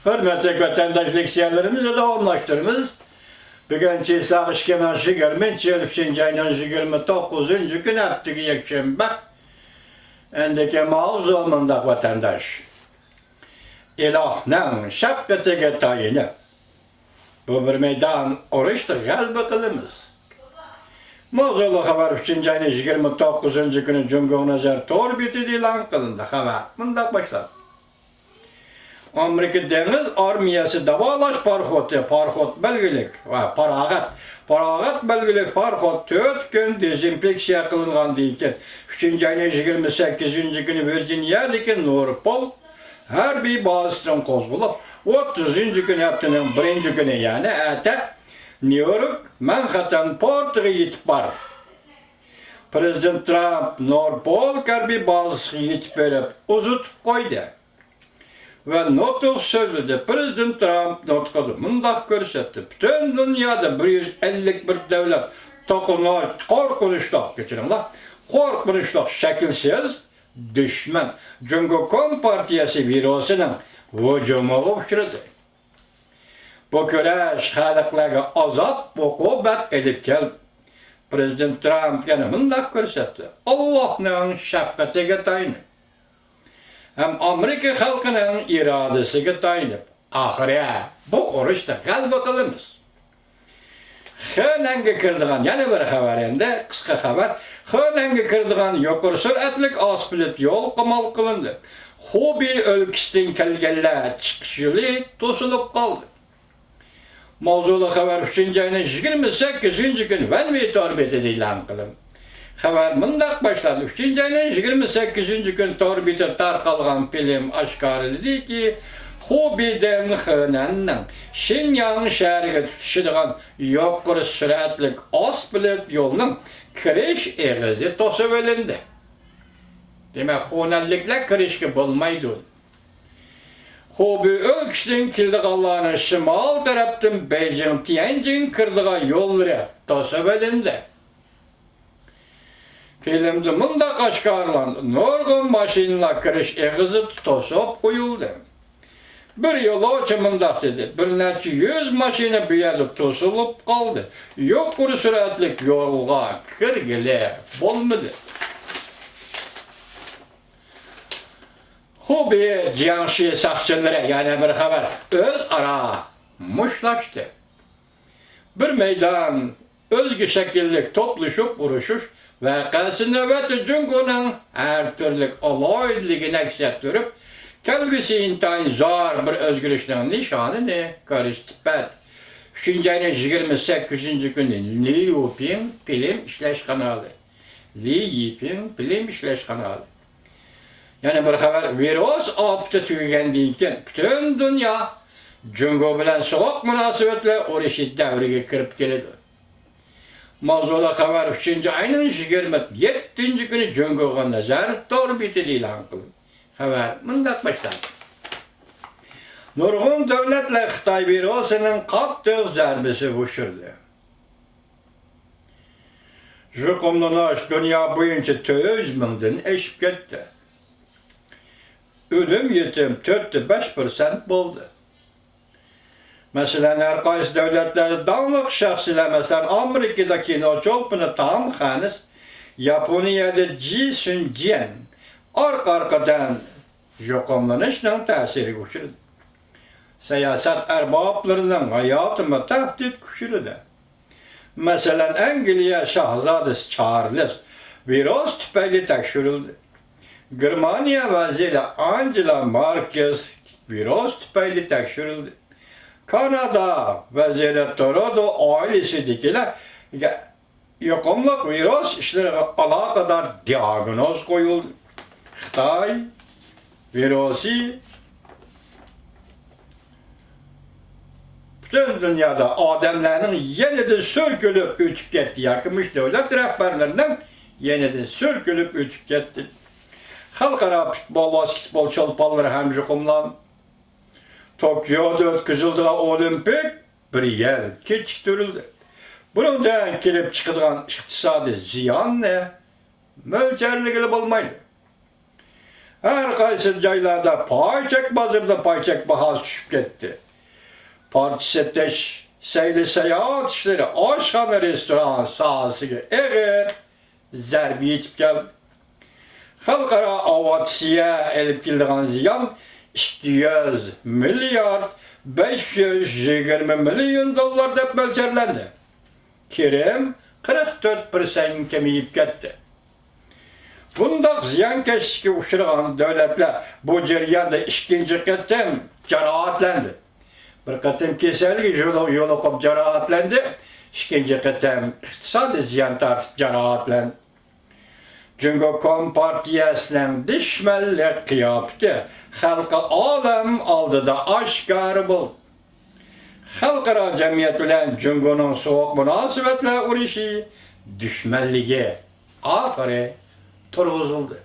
Hürmetli vatandaşlık siyerlerimizi davamlaştırımız. Bugünkü sağış kemerşi görmünç yılışınca ayının 29. gün haftığı yakşembe. Endeki mağazu olmandak vatandaş. İlah'nın şapkatı tayini. Bu bir meydan oruçtur galiba kılımız. Mağazulu haber 3. ayının 29. günü Cumhur Nazar Torbiti ilan kılındı haber. Bundak başlar. Amerika Deniz Armiyası davalaş parxot belgilik ve paragat belgilik parxot 4 gün dezinfeksiya kılıngan deyken 3. ayının 28. günü Virginia'daki Norpol her bir bazısından kozgulup 30. gün haftanın 1. günü yani New York Manhattan portuğa yetip bardı. Prezident Trump Norpol her bir bazısı yetip verip uzutup koydu. Ve notuk söyledi. Prezident Trump notkadı. Mındak görsetti. Bütün dünyada 151 devlet tokunuş, korkunuşluk geçirinler. Korkunuşluk şekilsiz düşman. Çünkü Kompartiyası virüsünün hücumu uçurdu. Bu köreş halıklarga azap ve kuvvet edip geldi. Prezident Trump yani mındak görsetti. Allah'ın şefkatiga tayini. Hem Amerika halkının iradesiga tayinip, ahirya bu oruçta galiba kılımız. Xönenge kirdigan, yani bir haberinde, kısa haber, Xönenge kirdigan yukarı süratlik asbilet yol kamal kılındı. Hobi ülkesinden kelgeller çıkış yolu tosulup kaldı. Mavzulu haber 3. ayının 28. gün Venvi torbeti ilan kılındı. Haber mındak başladı. 3. ayının 28. gün torbiti tarqalgan film aşkar edildi ki Hubiden Xönen'nin Şinyan şəhəriga tutuşuduğun yuqarı süratlik asbilet yolunun kiriş eğizi tosub elindi. Demek Xönenlikler kirişki bulmaydı. Hubi ölküsünün kildi qallarının şimal taraftan Beijing Tianjin kırdığa yolları tosub elindi. Filmde mındak aşkarlandı. Norgun maşinla kiriş eğizi tosub koyuldu. Bir yolcu mındak dedi. Bir neçə 100 maşina büyədi tosulup kaldı. Yuqarı süratlik yolga kirgili bolmadı. Hubi Jiangxi sakçıları yani bir haber öz ara muşlaştı. Bir meydan özgü şekillik topluşup vuruşuş ve kalsın nöbeti Cungu'nun her türlük olaylıgını eksettürüp kelgisi intayın zor bir özgürlüklerin nişanı ne? Karıştıpet. 3. ayının 28. günü Li Yiping film işleş kanalı. Li Yiping film işleş kanalı. Yani bir haber virüs aptı tüygendiyken bütün dünya Cungu bilen soğuk münasebetle oruçi devrige kirip geledi. Mavzula haber 3. ayının 27. günü Cungu'ga nazar torbiti ilan kılındı. Haber mındak başladı. Nurgun devletle Xitay virüsünün kattığı zarbesi uçurdu. Jukumlunaş dünya boyunca 200 mindən eşip gitti. Ölüm yetim 4-5% buldu. Mesela her qaysı devletleri dağınık şahsiler, mesela Amerika'daki Noçolpunu Tam Xanis, Japonya'da Ji Sun-jian arkadan jokomlanışla tesiri kuşurdu. Siyaset erbaplarının hayatımı tehdit kuşurdu. Mesela Angliya Şahzadesi Charles virüs tüpeyli tekşürüldü. Germanya Veziri Angela Merkel virüs tüpeyli tekşürüldü. Kanada Veziri Trudeau ailesidekiler yokumluk virüs işleri alakadar diagnoz koyuldu. Xitay virüsü bütün dünyada adamların yeniden sürgülüp ötüp gitti. Yakınmış devlet rehberlerinden yeniden sürgülüp ötüp gitti. Halkara futbol, basketbol çalpaları hem jukumlan. Tokyo'da ötküzüldüğü olimpik bir yer keçiktirildi. Bundan kelip çıkıdığan iktisadi ziyan ne? Mölçerligili bulmaydı. Her kaysı caylarda payçek bazırda payçek bahası düşüp gitti. Partiseteş, seyli seyahat işleri, aşkhane restoran sahası gibi eğer zerbi yetip geldi. Halkara avatsiye elip kildiğin ziyan 200 milyar 520 milyon dolar dep mölçerlendi. Kirim 44% kemiyip gitti. Bundaq ziyankeşlikке uçurağın devletler bu ceryanda ikinci qitim carahatlendi. Bir qitim kesellik yolu kop carahatlendi. İkinci qitim iqtisadi ziyan tartib carahatlendi. Çünkü Kompartiyasının düşmanlık kıyafeti halka alem aldıda aşkarı bul. Halkara cemiyet bilen Cungo'nun soğuk münasebetle uğraşı düşmanlığı ahire turguzuldu.